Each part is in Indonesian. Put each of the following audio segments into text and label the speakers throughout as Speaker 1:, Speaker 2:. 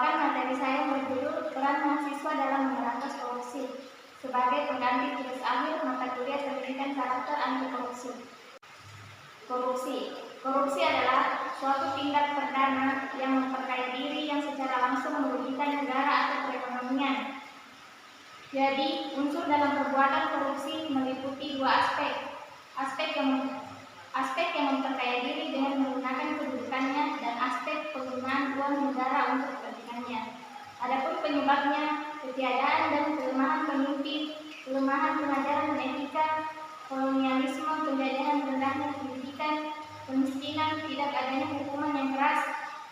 Speaker 1: membawakan materi saya berjudul Peran Mahasiswa dalam Memberantas Korupsi sebagai pengganti tugas akhir mata kuliah Pendidikan Karakter Anti Korupsi. Korupsi adalah suatu tindak perdana yang memperkaya diri yang secara langsung merugikan negara atau perekonomian. Jadi, unsur dalam perbuatan korupsi meliputi dua aspek. Aspek yang memperkaya diri dengan menggunakan kedudukannya dan aspek penggunaan uang negara untuk kepentingannya. Adapun penyebabnya, ketiadaan dan kelemahan pemimpin, kelemahan pengajaran dan etika, kolonialisme, penjajahan rendahnya pendidikan, kemiskinan, tidak adanya hukuman yang keras,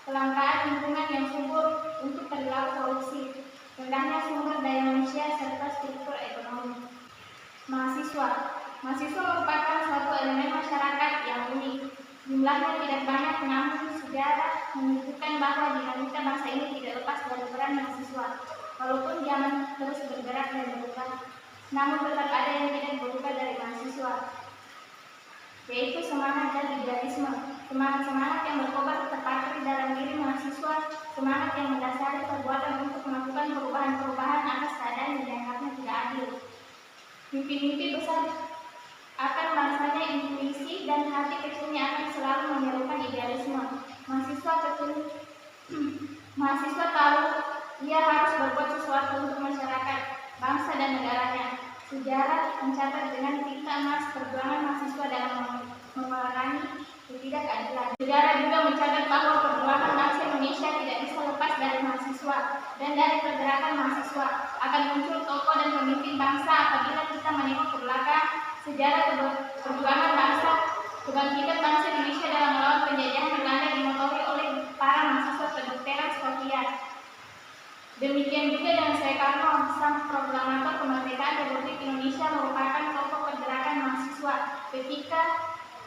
Speaker 1: kelangkaan lingkungan yang subur untuk perilaku korupsi, rendahnya sumber daya manusia, serta struktur ekonomi. Mahasiswa merupakan suatu elemen masyarakat yang unik. Jumlahnya tidak banyak, namun sejarah menunjukkan bahwa dinamika bangsa ini tidak lepas dari peran mahasiswa. Walaupun zaman terus bergerak dan berubah, namun tetap ada yang tidak berubah dari mahasiswa, yaitu semangat dan idealisme. Semangat yang berkobar terpatri dalam diri mahasiswa, semangat yang mendasari perbuatan untuk melakukan perubahan-perubahan atas keadaan yang dianggapnya tidak adil. Mimpi-mimpi besar akan bangsanya, intuisi dan hati kecilnya akan selalu menyerukan idealisme. Mahasiswa tahu ia harus berbuat sesuatu untuk masyarakat, bangsa dan negaranya. Sejarah mencatat dengan tinta emas perjuangan mahasiswa dalam memerangi ketidakadilan. Sejarah juga mencatat bahwa perjuangan bangsa Indonesia tidak bisa lepas dari mahasiswa, dan dari pergerakan mahasiswa akan muncul tokoh dan pemimpin bangsa. Apabila kita menengok ke belakang sejarah perjuangan bangsa, kebangkitan bangsa Indonesia dalam melawan penjajahan Belanda dimotori oleh para mahasiswa kedokteran Scotland. Demikian juga dengan Soekarno, sang proklamator kemerdekaan Republik Indonesia, merupakan tokoh pergerakan mahasiswa. Ketika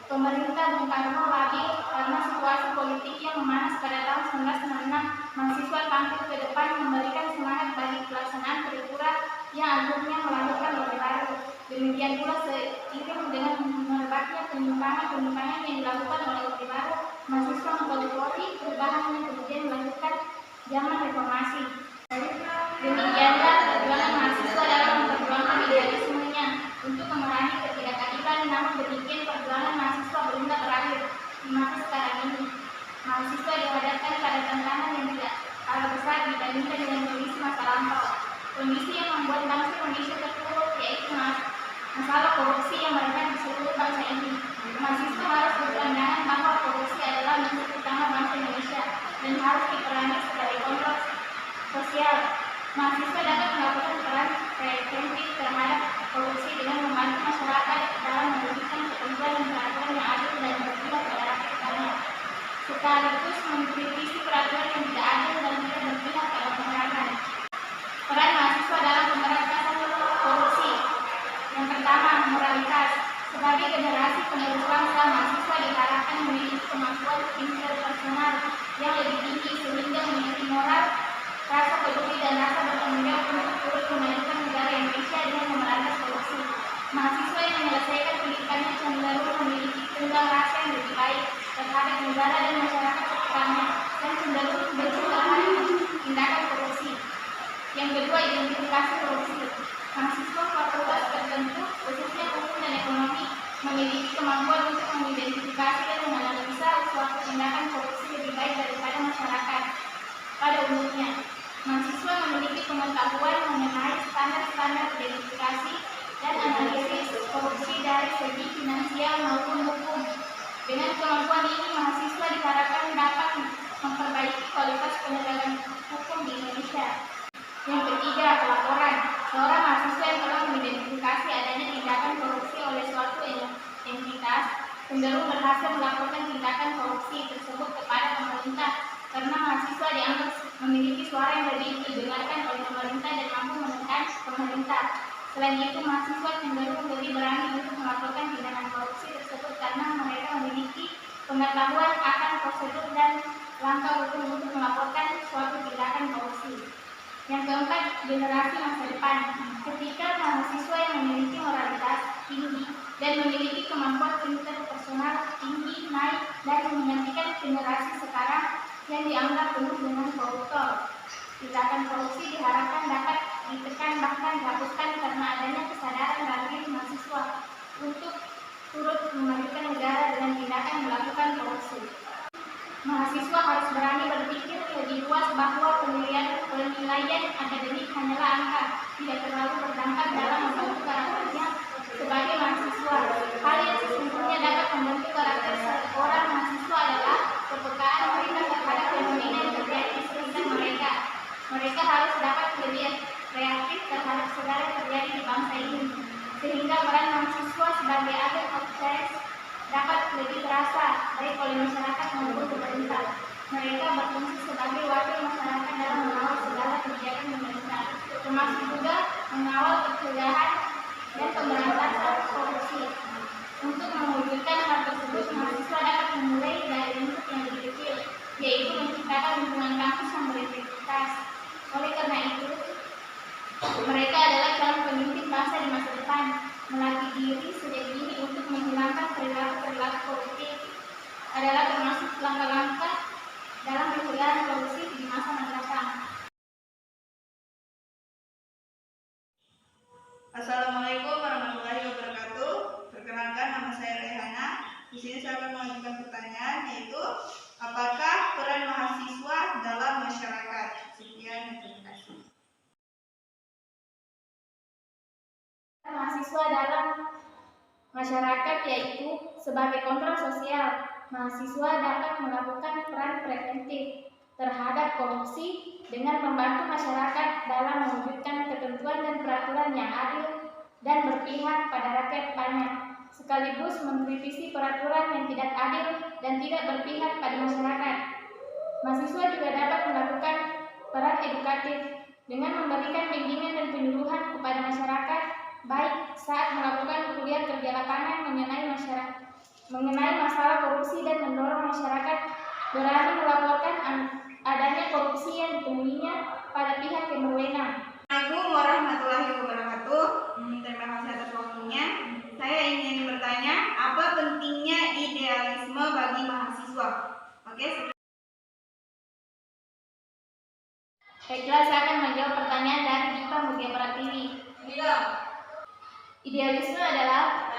Speaker 1: pemerintah Bung Karno labil karena situasi politik yang memanas pada tahun 1966, mahasiswa tampil ke depan memberikan semangat bagi pelaksanaan Tripura yang akhirnya melahirkan Orde Baru. Demikian pula seiring dengan merebaknya penyimpangan yang dilakukan oleh Orde Baru, mahasiswa mempelopori perubahan yang kemudian melahirkan zaman reformasi. Demikianlah perjuangan mahasiswa dalam memperjuangkan idealismenya untuk memerangi ketidakadilan. Namun demikian, perjuangan mahasiswa belum berakhir di masa sekarang ini. Mahasiswa dihadapkan pada tantangan yang tidak kalah besar dibandingkan dengan kondisi masa lampau. Kondisi yang membuat bangsa Indonesia terpuruk, yaitu masalah korupsi yang merebak di seluruh bangsa ini. Mahasiswa harus berpandangan bahwa korupsi adalah musuh utama bangsa Indonesia dan harus diperangi sebagai kontrol sosial. Mahasiswa dapat melakukan peran preventif terhadap korupsi dengan membantu masyarakat dalam mewujudkan ketentuan dan peraturan yang adil dan berpihak pada rakyatnya, sekaligus mengkritisi peraturan yang tidak adil dan tidak berpihak pada masyarakat. Peran mahasiswa dalam pemberantasan korupsi. Yang pertama, moralitas. Sebagai generasi penerus bangsa, mahasiswa diharapkan memiliki kemampuan interpersonal yang lebih tinggi sehingga memiliki moral, rasa peduli dan rasa bertanggung jawab untuk turut memajukan negara Indonesia dengan memberantas korupsi. Mahasiswa yang menyelesaikan pendidikannya cenderung memiliki tunggal rasa yang lebih baik terhadap negara dan masyarakat sekitarnya dan cenderung benci terhadap tindakan korupsi. Yang kedua, identifikasi korupsi. Mahasiswa fakultas tertentu, khususnya hukum dan ekonomi, memiliki kemampuan untuk mengidentifikasi dan menganalisa suatu tindakan korupsi lebih baik daripada masyarakat pada umumnya. Mahasiswa memiliki pengetahuan mengenai standar-standar identifikasi dan analisis korupsi dari segi finansial maupun hukum. Dengan kemampuan ini, mahasiswa diharapkan dapat memperbaiki kualitas penegakan hukum di Indonesia. Yang ketiga, pelaporan. Seorang mahasiswa yang telah mengidentifikasi adanya tindakan korupsi oleh suatu entitas cenderung berhasil melaporkan tindakan korupsi tersebut kepada pemerintah, karena mahasiswa dianggap memiliki suara yang lebih didengarkan oleh pemerintah dan mampu menekan pemerintah. Selain itu, mahasiswa cenderung lebih berani untuk melaporkan tindakan korupsi tersebut karena mereka memiliki pengetahuan akan prosedur dan langkah hukum untuk melaporkan suatu tindakan korupsi. Yang keempat, generasi masa depan. Ketika mahasiswa yang memiliki moralitas tinggi dan memiliki kemampuan interpersonal tinggi naik dan menggantikan generasi sekarang yang dianggap penuh dengan koruptor. Tindakan korupsi diharapkan dapat ditekan bahkan dihapuskan karena adanya kesadaran bagi mahasiswa untuk turut memajukan negara dengan tindakan melakukan korupsi. Mahasiswa harus berani berpikir lebih luas bahwa penilaian akademik hanyalah angka, tidak terlalu berdampak dalam membentuk karakternya sebagai mahasiswa. Hal yang sesungguhnya dapat membentuk karakter seorang mahasiswa adalah kepekaan mereka terhadap fenomena yang terjadi di sekitar mereka. Mereka harus dapat lebih kreatif terhadap segala yang terjadi di bangsa ini, sehingga peran mahasiswa sebagai agent of change dapat lebih terasa baik oleh masyarakat maupun pemerintah. Mereka berfungsi sebagai wakil masyarakat dalam mengawal segala kebijakan pemerintah, termasuk juga mengawal pencegahan dan pemberantasan korupsi. Untuk mewujudkan hal tersebut, mahasiswa dapat memulai dari bentuk yang lebih kecil, yaitu menciptakan lingkungan kampus yang berintegritas. Oleh karena itu, mereka adalah calon pemimpin bangsa di masa depan. Melatih diri sejak dini untuk menghilangkan perilaku-perilaku koruptif adalah termasuk langkah-langkah dalam pencegahan korupsi di masa mendatang.
Speaker 2: Assalamualaikum warahmatullahi wabarakatuh. Perkenalkan, nama saya Rehana. Di sini saya akan mengajukan pertanyaan, yaitu apakah peran mahasiswa dalam masyarakat? Sekian, terima kasih.
Speaker 1: Mahasiswa dalam masyarakat yaitu sebagai kontrol sosial. Mahasiswa dapat melakukan peran preventif terhadap korupsi dengan membantu masyarakat dalam mewujudkan ketentuan dan peraturan yang adil dan berpihak pada rakyat banyak, sekaligus mengkritisi peraturan yang tidak adil dan tidak berpihak pada masyarakat. Mahasiswa juga dapat melakukan peran edukatif dengan memberikan bimbingan dan penyuluhan kepada masyarakat, baik saat melakukan kuliah kerja lapangan mengenai masalah korupsi dan mendorong masyarakat berani melaporkan adanya korupsi yang ditemuinya pada pihak yang berwenang.
Speaker 2: Assalamualaikum warahmatullahi wabarakatuh. Terima kasih atas waktunya. Saya ingin bertanya, apa pentingnya idealisme bagi mahasiswa? Oke.
Speaker 1: Baiklah, saya akan menjawab pertanyaan dari Dipa Mugia Pratiwi. Idealisme adalah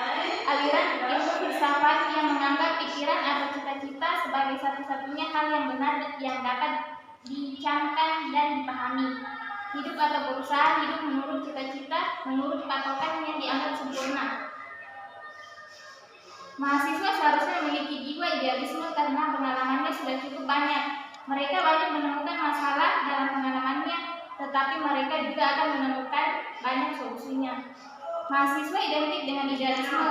Speaker 1: aliran ilmu filsafat yang menganggap pikiran atau cita-cita sebagai satu-satunya hal yang benar yang dapat dicamkan dan dipahami. Hidup atau berusaha hidup menurut cita-cita, menurut patokan yang dianggap sempurna. Mahasiswa seharusnya memiliki jiwa idealisme karena pengalamannya sudah cukup banyak. Mereka banyak menemukan masalah dalam pengalamannya, tetapi mereka juga akan menemukan banyak solusinya. Mahasiswa identik dengan idealisme.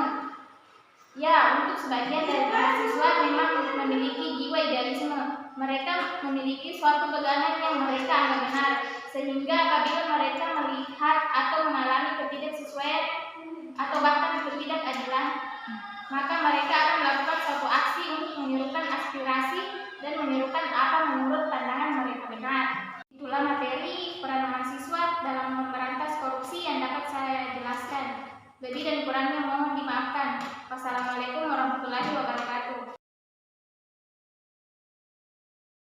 Speaker 1: Ya, untuk sebagian dari mahasiswa memang memiliki jiwa idealisme. Mereka memiliki suatu pegangan yang mereka anggap benar, sehingga apabila mereka melihat atau mengalami ketidaksesuaian atau bahkan ketidakadilan, maka mereka akan melakukan suatu aksi untuk menyerukan aspirasi dan menyerukan apa menurut